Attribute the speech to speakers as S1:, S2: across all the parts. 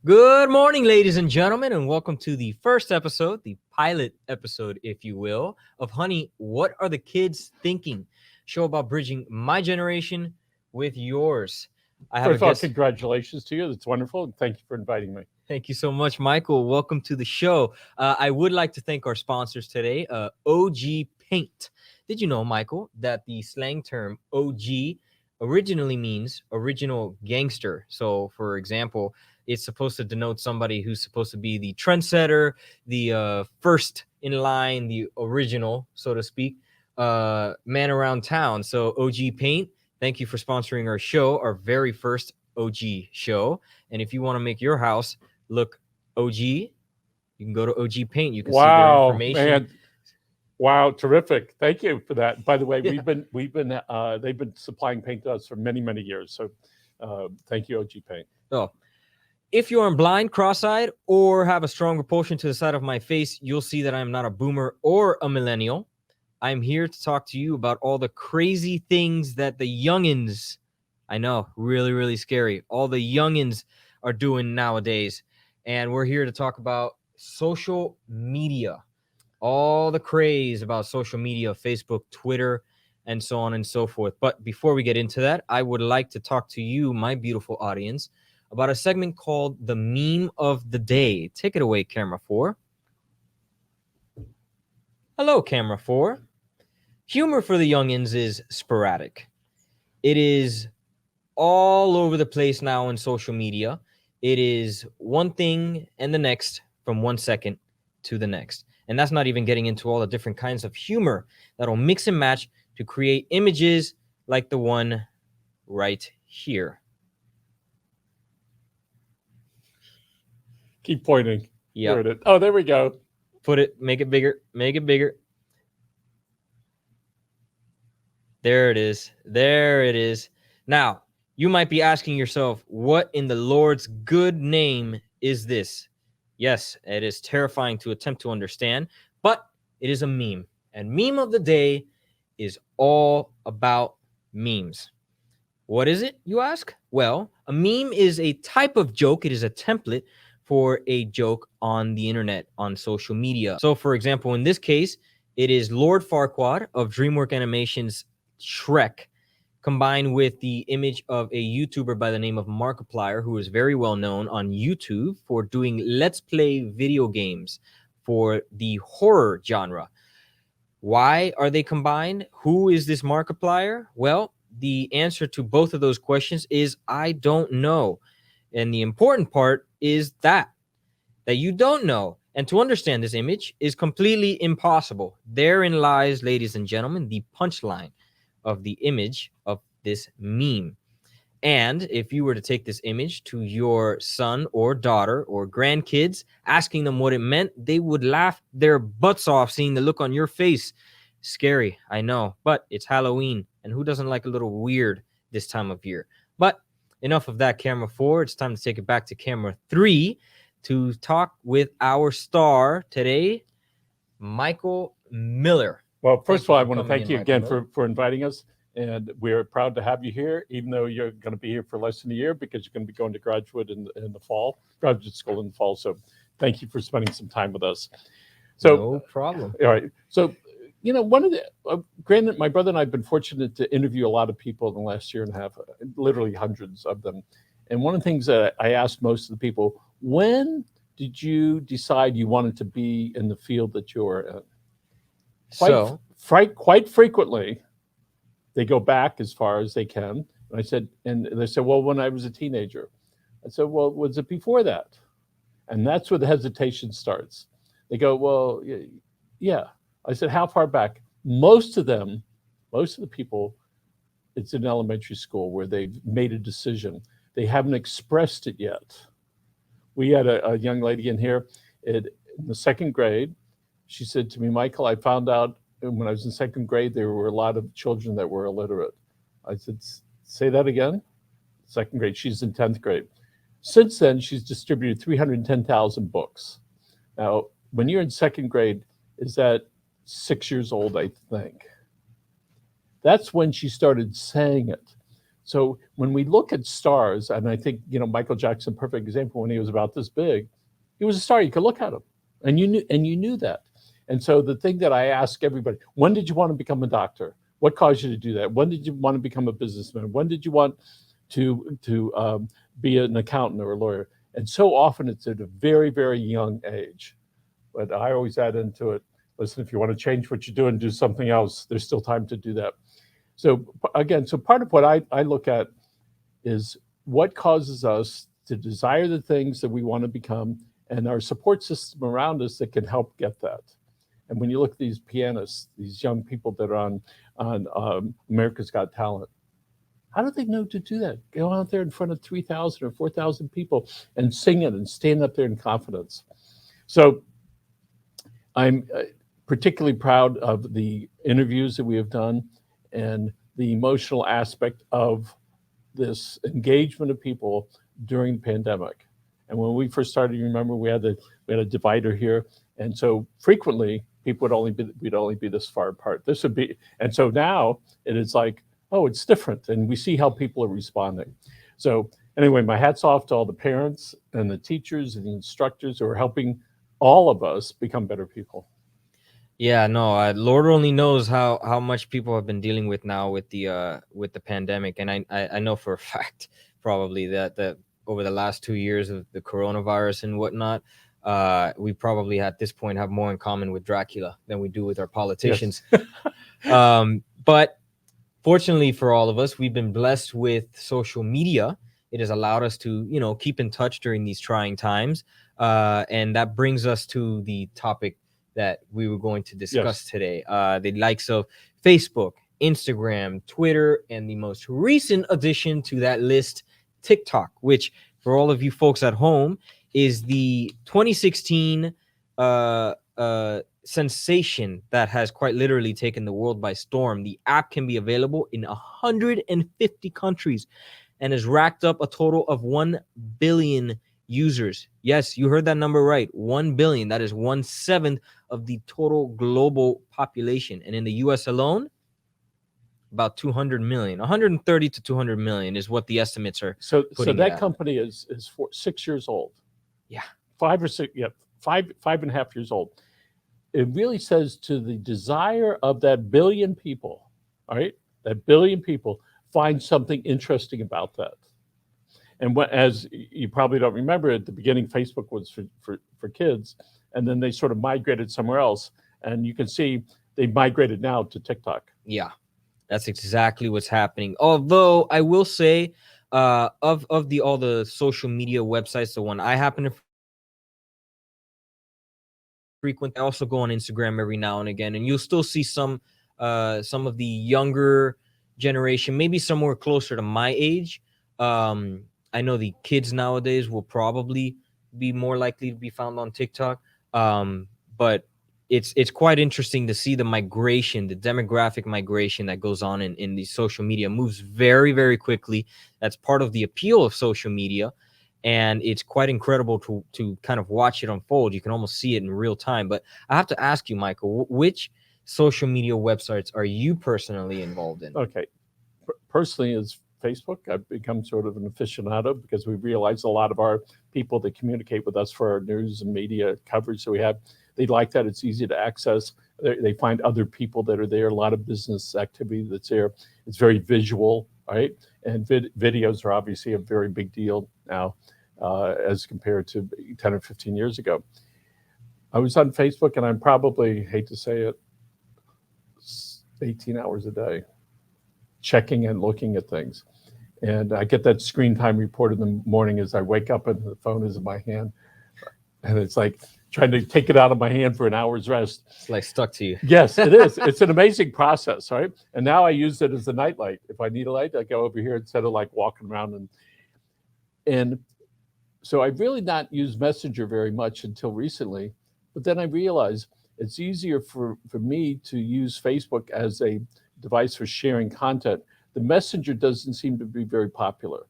S1: Good morning, ladies and gentlemen, and welcome to the first episode, the pilot episode, if you will, of Honey, What Are the Kids Thinking? Show about bridging my generation with yours. I have
S2: First
S1: a
S2: of all,
S1: guest.
S2: congratulations to you. That's wonderful. And thank you for inviting me.
S1: Thank you so much, Michael. Welcome to the show. I would like to thank our sponsors today, OG Paint. Did you know, Michael, that the slang term OG originally means original gangster? So, for example, it's supposed to denote somebody who's supposed to be the trendsetter, the first in line, the original, so to speak, man around town. So, OG Paint, thank you for sponsoring our show, our very first OG show. And if you want to make your house look OG, you can go to OG Paint. You can see their information.
S2: Man. Wow, terrific. Thank you for that. By the way,
S1: Yeah.
S2: they've been supplying paint to us for many, many years. So thank you, OG Paint.
S1: So, if you aren't blind, cross-eyed, or have a strong repulsion to the side of my face, you'll see that I'm not a boomer or a millennial. I'm here to talk to you about all the crazy things that the youngins, I know, really, really scary, all the youngins are doing nowadays. And we're here to talk about social media, all the craze about social media, Facebook, Twitter, and so on and so forth. But before we get into that, I would like to talk to you, my beautiful audience, about a segment called the Meme of the Day. Take it away, Camera 4. Hello, Camera 4. Humor for the youngins is sporadic. It is all over the place now on social media. It is one thing and the next from 1 second to the next. And that's not even getting into all the different kinds of humor that'll mix and match to create images like the one right here.
S2: Keep pointing.
S1: Yeah.
S2: Oh, there we go.
S1: Put it, make it bigger, make it bigger. There it is. There it is. Now, you might be asking yourself, what in the Lord's good name is this? Yes, it is terrifying to attempt to understand, but it is a meme. And meme of the day is all about memes. What is it, you ask? Well, a meme is a type of joke. It is a template for a joke on the internet, on social media. So, for example, in this case, it is Lord Farquaad of DreamWorks Animation's Shrek, combined with the image of a YouTuber by the name of Markiplier, who is very well known on YouTube for doing Let's Play video games for the horror genre. Why are they combined? Who is this Markiplier? Well, the answer to both of those questions is I don't know. And the important part is that you don't know. And to understand this image is completely impossible. Therein lies, ladies and gentlemen, the punchline of the image of this meme. And if you were to take this image to your son or daughter or grandkids, asking them what it meant, they would laugh their butts off seeing the look on your face. Scary, I know, but it's Halloween, and who doesn't like a little weird this time of year? But enough of that, Camera 4. It's time to take it back to Camera 3 to talk with our star today, Michael Miller.
S2: Well, first of all, I want to thank you again for inviting us. And we're proud to have you here, even though you're going to be here for less than a year because you're going to be going to graduate in the fall, graduate school in the fall. So thank you for spending some time with us. So
S1: no problem.
S2: All right. So, you know, one of the, granted, my brother and I have been fortunate to interview a lot of people in the last year and a half, literally hundreds of them. And one of the things that I asked most of the people, when did you decide you wanted to be in the field that you're in? Quite frequently, they go back as far as they can. And they said, well, when I was a teenager. I said, well, was it before that? And that's where the hesitation starts. They go, well, yeah. I said, how far back? Most of the people, it's in elementary school where they've made a decision. They haven't expressed it yet. We had a young lady in here in the second grade. She said to me, Michael, I found out when I was in second grade, there were a lot of children that were illiterate. I said, say that again? Second grade. She's in 10th grade. Since then, she's distributed 310,000 books. Now, when you're in second grade, is that 6 years old, I think? That's when she started saying it. So when we look at stars, and I think, Michael Jackson, perfect example, when he was about this big, he was a star. You could look at him, and you knew that. And so the thing that I ask everybody: when did you want to become a doctor? What caused you to do that? When did you want to become a businessman? When did you want to be an accountant or a lawyer? And so often it's at a very, very young age. But I always add into it: listen, if you want to change what you do and do something else, there's still time to do that. So again, so part of what I look at is what causes us to desire the things that we want to become, and our support system around us that can help get that. And when you look at these pianists, these young people that are on America's Got Talent, how do they know to do that? Go out there in front of 3,000 or 4,000 people and sing it and stand up there in confidence. So I'm particularly proud of the interviews that we have done and the emotional aspect of this engagement of people during the pandemic. And when we first started, you remember we had a divider here, and so frequently people we'd only be this far apart. This would be, and so now it is like, oh, it's different, and we see how people are responding. So anyway, my hat's off to all the parents and the teachers and the instructors who are helping all of us become better people.
S1: Yeah, no, Lord only knows how much people have been dealing with now with the pandemic, and I know for a fact probably that over the last 2 years of the coronavirus and whatnot, we probably at this point have more in common with Dracula than we do with our politicians.
S2: Yes.
S1: But fortunately for all of us, we've been blessed with social media. It has allowed us to keep in touch during these trying times, and that brings us to the topic that we were going to discuss
S2: Yes.
S1: today. The likes of Facebook, Instagram, Twitter, and the most recent addition to that list, TikTok, which for all of you folks at home is the 2016 sensation that has quite literally taken the world by storm. The app can be available in 150 countries and has racked up a total of 1 billion users. Yes, you heard that number right. 1 billion. That is 1/7 of the total global population. And in the US alone, about 200 million, 130 to 200 million is what the estimates are.
S2: So
S1: putting
S2: that company is 6 years old.
S1: Yeah.
S2: 5 or 6, yeah, 5.5 years old. It really says to the desire of that billion people, all right? That billion people find something interesting about that. And as you probably don't remember, at the beginning, Facebook was for kids, and then they sort of migrated somewhere else. And you can see they migrated now to TikTok.
S1: Yeah, that's exactly what's happening. Although I will say, of all the social media websites, the one I happen to frequent, I also go on Instagram every now and again, and you'll still see some of the younger generation, maybe somewhere closer to my age. I know the kids nowadays will probably be more likely to be found on TikTok. But it's quite interesting to see the migration, the demographic migration that goes on in the social media. Moves very, very quickly. That's part of the appeal of social media. And it's quite incredible to kind of watch it unfold. You can almost see it in real time. But I have to ask you, Michael, which social media websites are you personally involved in?
S2: Okay. Personally, is Facebook. I've become sort of an aficionado because we realize a lot of our people that communicate with us for our news and media coverage that we have, they like that. It's easy to access. They find other people that are there, a lot of business activity that's there. It's very visual, right? And videos are obviously a very big deal now as compared to 10 or 15 years ago. I was on Facebook, and I'm probably, hate to say it, 18 hours a day checking and looking at things. And I get that screen time report in the morning as I wake up and the phone is in my hand. And it's like trying to take it out of my hand for an hour's rest.
S1: It's like stuck to you.
S2: Yes, it is. It's an amazing process, right? And now I use it as a nightlight. If I need a light, I go over here instead of like walking around. And so I've really not used Messenger very much until recently. But then I realized it's easier for me to use Facebook as a device for sharing content. The Messenger doesn't seem to be very popular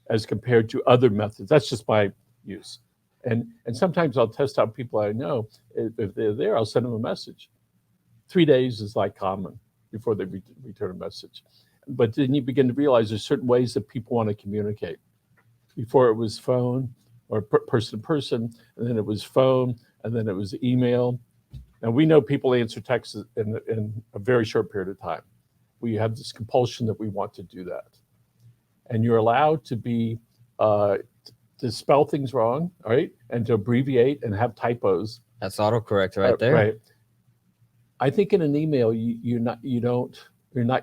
S2: as compared to other methods. That's just my use. And sometimes I'll test out people I know. If they're there, I'll send them a message. 3 days is like common before they return a message. But then you begin to realize there's certain ways that people want to communicate. Before it was phone or person to person, and then it was phone, and then it was email. And we know people answer texts in a very short period of time. We have this compulsion that we want to do that. And you're allowed to be to spell things wrong, all right, and to abbreviate and have typos.
S1: That's autocorrect right there.
S2: Right. I think in an email you're not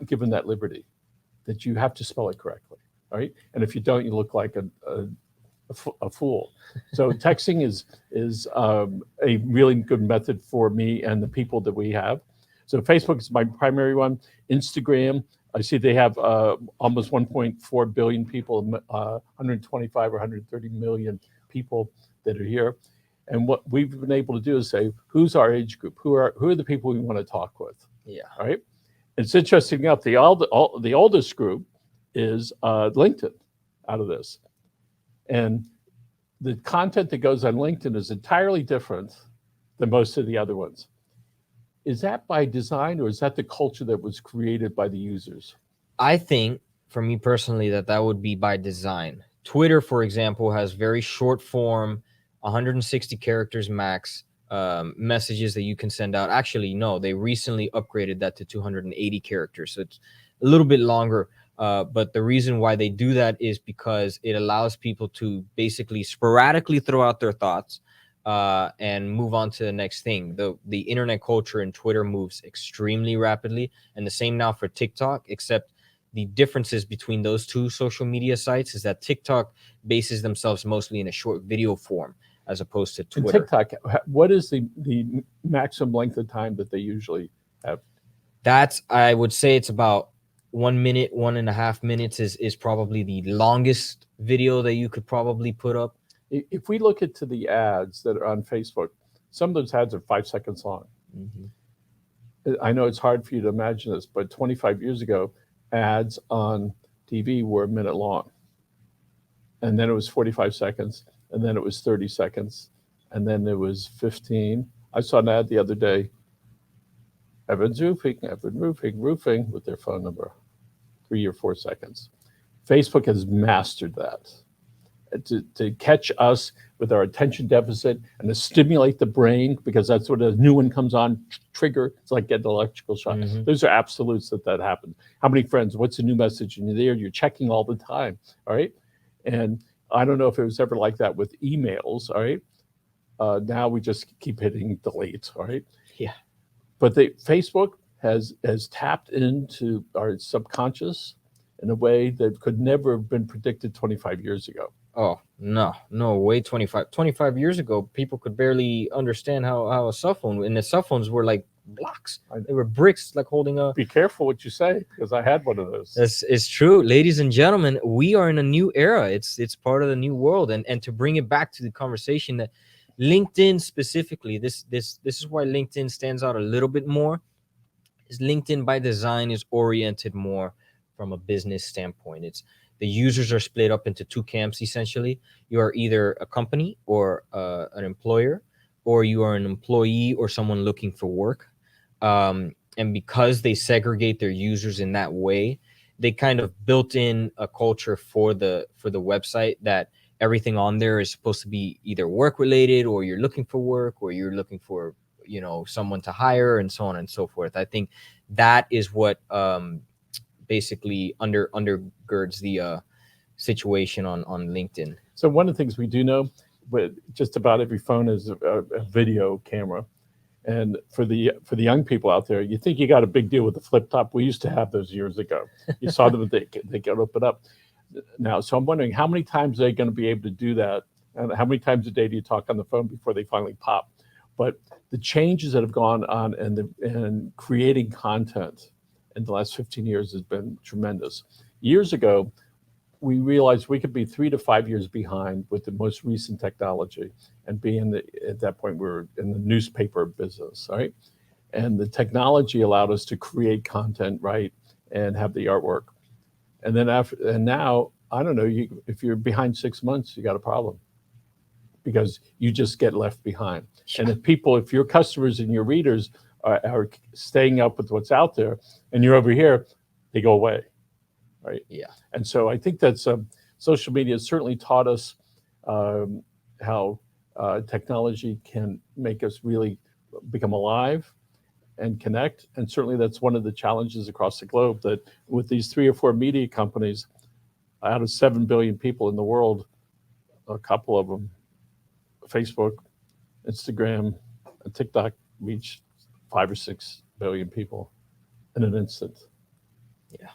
S2: given that liberty, that you have to spell it correctly, all right. And if you don't, you look like a fool. So texting is a really good method for me and the people that we have. So Facebook is my primary one. Instagram, I see they have almost 1.4 billion people, 125 or 130 million people that are here. And what we've been able to do is say, who's our age group? Who are the people we want to talk with?
S1: Yeah.
S2: All right. It's interesting enough, the oldest group is LinkedIn out of this. And the content that goes on LinkedIn is entirely different than most of the other ones. Is that by design, or is that the culture that was created by the users?
S1: I think, for me personally, that would be by design. Twitter, for example, has very short form, 160 characters max messages that you can send out. Actually, no, they recently upgraded that to 280 characters. So it's a little bit longer. But the reason why they do that is because it allows people to basically sporadically throw out their thoughts and move on to the next thing. The internet culture and Twitter moves extremely rapidly, and the same now for TikTok, except the differences between those two social media sites is that TikTok bases themselves mostly in a short video form as opposed to Twitter.
S2: And TikTok, what is the maximum length of time that they usually have?
S1: I would say it's about 1 minute, 1.5 minutes is probably the longest video that you could probably put up.
S2: If we look into the ads that are on Facebook, some of those ads are 5 seconds long. Mm-hmm. I know it's hard for you to imagine this, but 25 years ago, ads on TV were a minute long. And then it was 45 seconds, and then it was 30 seconds, and then it was 15. I saw an ad the other day, Evan Roofing with their phone number, 3 or 4 seconds. Facebook has mastered that. To catch us with our attention deficit and to stimulate the brain, because that's what a new one comes on, trigger. It's like getting an electrical shock. Mm-hmm. Those are absolutes that happens. How many friends? What's a new message? And you're checking all the time, all right? And I don't know if it was ever like that with emails, all right? Now we just keep hitting delete, all right?
S1: Yeah.
S2: But Facebook has tapped into our subconscious in a way that could never have been predicted 25 years ago.
S1: Oh, no way. 25 years ago, people could barely understand how a cell phone, and the cell phones were like blocks. They were bricks, like holding a...
S2: Be careful what you say, because I had one of those.
S1: It's true. Ladies and gentlemen, we are in a new era. It's part of the new world. And to bring it back to the conversation, that LinkedIn specifically, this is why LinkedIn stands out a little bit more, is LinkedIn by design is oriented more from a business standpoint. The users are split up into two camps, essentially. You are either a company or an employer, or you are an employee or someone looking for work. And because they segregate their users in that way, they kind of built in a culture for the website that everything on there is supposed to be either work related, or you're looking for work, or you're looking for, someone to hire, and so on and so forth. I think that is what basically undergirds the situation on LinkedIn.
S2: So one of the things we do know, but just about every phone is a video camera. And for the young people out there, you think you got a big deal with the flip top. We used to have those years ago. You saw them, they could open up now. So I'm wondering, how many times are they going to be able to do that? And how many times a day do you talk on the phone before they finally pop? But the changes that have gone on and creating content in the last 15 years has been tremendous. Years ago, we realized we could be 3 to 5 years behind with the most recent technology, and at that point, we were in the newspaper business, right? And the technology allowed us to create content, right, and have the artwork. And then now, I don't know, if you're behind 6 months, you got a problem, because you just get left behind. Sure. And if your customers and your readers are staying up with what's out there, and you're over here, they go away. right?
S1: Yeah.
S2: And so I think that's social media has certainly taught us how technology can make us really become alive and connect. And certainly that's one of the challenges across the globe, that with these 3 or 4 media companies, out of 7 billion people in the world, a couple of them, Facebook, Instagram, and TikTok, reach 5 or 6 billion people in an instant.
S1: Yeah.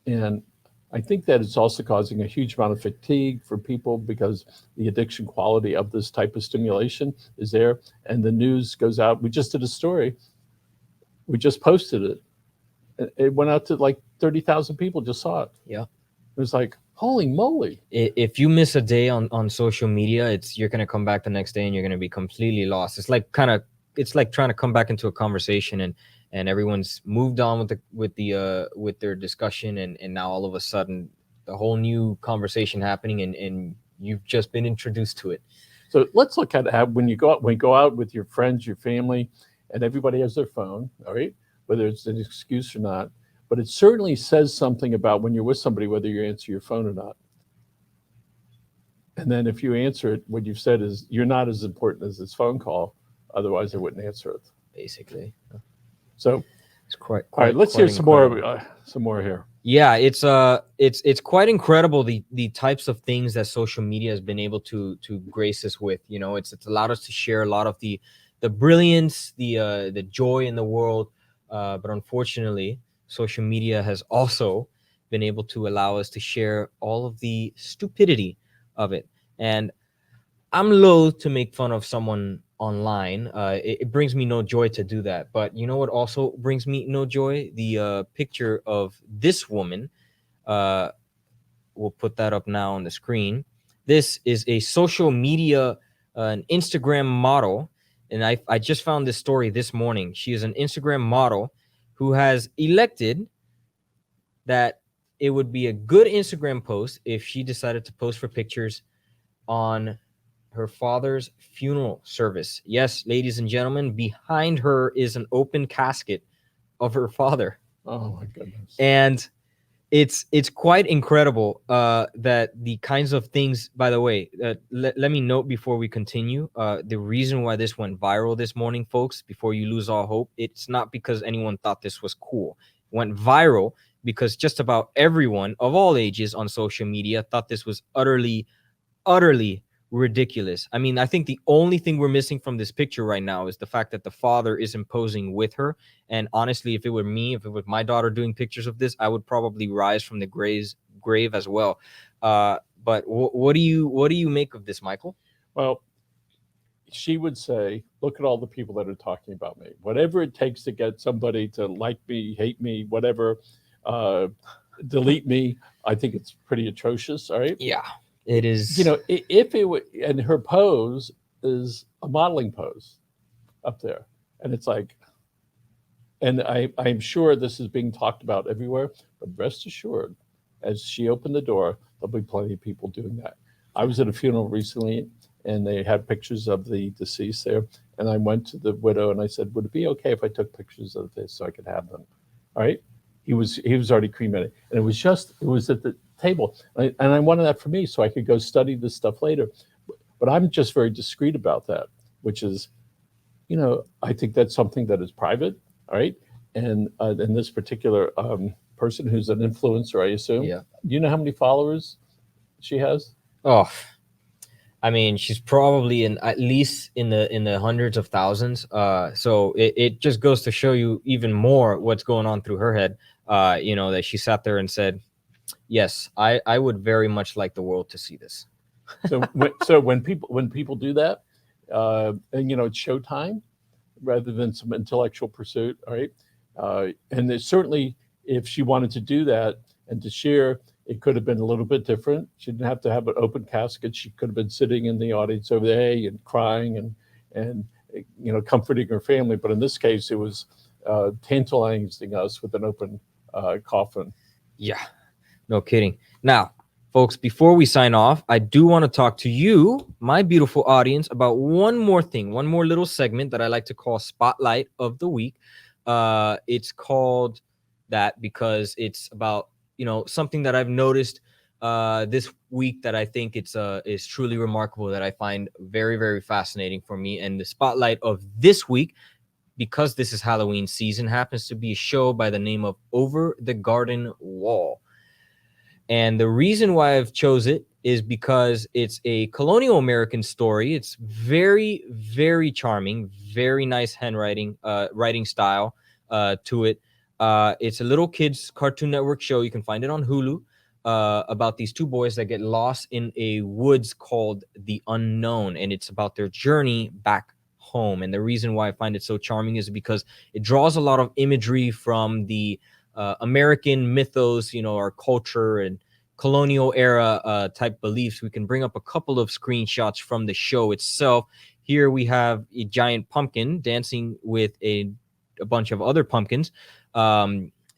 S2: And I think that it's also causing a huge amount of fatigue for people because the addiction quality of this type of stimulation is there. And the news goes out. We just did a story. We just posted it. It went out to like 30,000 people just saw it.
S1: Yeah.
S2: It was like, holy moly.
S1: If you miss a day on social media, you're gonna come back the next day and you're gonna be completely lost. It's like trying to come back into a conversation and everyone's moved on with their discussion, and now all of a sudden the whole new conversation happening, and you've just been introduced to it.
S2: So let's look at how when you go out with your friends, your family, and everybody has their phone, all right, whether it's an excuse or not. But it certainly says something about when you're with somebody, whether you answer your phone or not. And then if you answer it, what you've said is you're not as important as this phone call. Otherwise, I wouldn't answer it.
S1: Basically.
S2: So
S1: it's quite
S2: all right. Let's hear some more here.
S1: Yeah, it's quite incredible the types of things that social media has been able to grace us with. You know, it's allowed us to share a lot of the brilliance, the joy in the world, but unfortunately, social media has also been able to allow us to share all of the stupidity of it. And I'm loath to make fun of someone online. It brings me no joy to do that. But you know what also brings me no joy? The picture of this woman. We'll put that up now on the screen. This is a social media, an Instagram model. And I just found this story this morning. She is an Instagram model who has elected that it would be a good Instagram post if she decided to post for pictures on her father's funeral service. Yes, ladies and gentlemen, behind her is an open casket of her father.
S2: Oh my goodness.
S1: And it's quite incredible that the kinds of things, by the way, let me note before we continue, the reason why this went viral this morning, folks, before you lose all hope, it's not because anyone thought this was cool. It went viral because just about everyone of all ages on social media thought this was utterly ridiculous. I mean, I think the only thing we're missing from this picture right now is the fact that the father is posing with her. And honestly, if it were me, if it was my daughter doing pictures of this, I would probably rise from the grave as well. But what do you make of this, Michael?
S2: Well, she would say, look at all the people that are talking about me. Whatever it takes to get somebody to like me, hate me, whatever, delete me, I think it's pretty atrocious. All right.
S1: Yeah, it is.
S2: You know, if it would, and her pose is a modeling pose up there. And it's like, and I'm sure this is being talked about everywhere, but rest assured, as she opened the door, there'll be plenty of people doing that. I was at a funeral recently, and they had pictures of the deceased there. And I went to the widow and I said, would it be okay if I took pictures of this so I could have them? All right. He was already cremated. And it was at the table. And I wanted that for me so I could go study this stuff later. But I'm just very discreet about that, which is, you know, I think that's something that is private. All right. And this particular person who's an influencer, I assume.
S1: Yeah.
S2: Do you know how many followers she has?
S1: Oh, I mean, she's probably at least in the hundreds of thousands. So it just goes to show you even more what's going on through her head. You know, that she sat there and said, yes, I would very much like the world to see this.
S2: So when people do that, and you know, it's showtime rather than some intellectual pursuit. All right. And there's certainly, if she wanted to do that and to share, it could have been a little bit different. She didn't have to have an open casket. She could have been sitting in the audience over there and crying and you know, comforting her family. But in this case, it was tantalizing us with an open coffin.
S1: Yeah, no kidding. Now, folks, before we sign off, I do want to talk to you, my beautiful audience, about one more thing, one more little segment that I like to call Spotlight of the Week. It's called that because it's about, something that I've noticed this week that I think is truly remarkable, that I find very, very fascinating for me. And the spotlight of this week, because this is Halloween season, happens to be a show by the name of Over the Garden Wall. And the reason why I've chose it is because it's a colonial American story. It's very, very charming, very nice handwriting, writing style to it. It's a little kids Cartoon Network show. You can find it on Hulu, about these two boys that get lost in a woods called the Unknown, and it's about their journey back home. And the reason why I find it so charming is because it draws a lot of imagery from the American mythos, our culture and colonial era type beliefs. We can bring up a couple of screenshots from the show itself. Here we have a giant pumpkin dancing with a bunch of other pumpkins.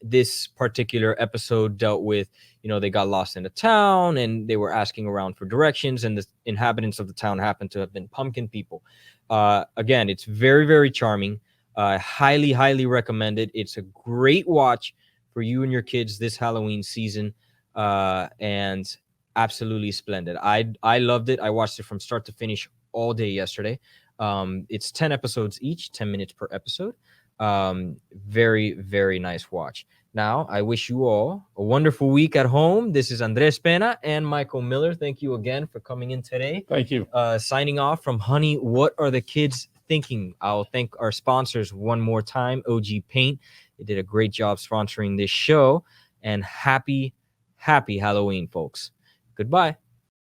S1: This particular episode dealt with, they got lost in a town and they were asking around for directions, and the inhabitants of the town happened to have been pumpkin people. Again, it's very, very charming. Highly, highly recommend it. It's a great watch for you and your kids this Halloween season, and absolutely splendid. I loved it. I watched it from start to finish all day yesterday. It's 10 episodes each, 10 minutes per episode. Very, very nice watch. Now, I wish you all a wonderful week at home. This is Andres Pena and Michael Miller. Thank you again for coming in today.
S2: Thank you.
S1: Signing off from Honey, What Are the Kids Thinking? I'll thank our sponsors one more time, OG Paint. They did a great job sponsoring this show. And happy Halloween, folks. Goodbye.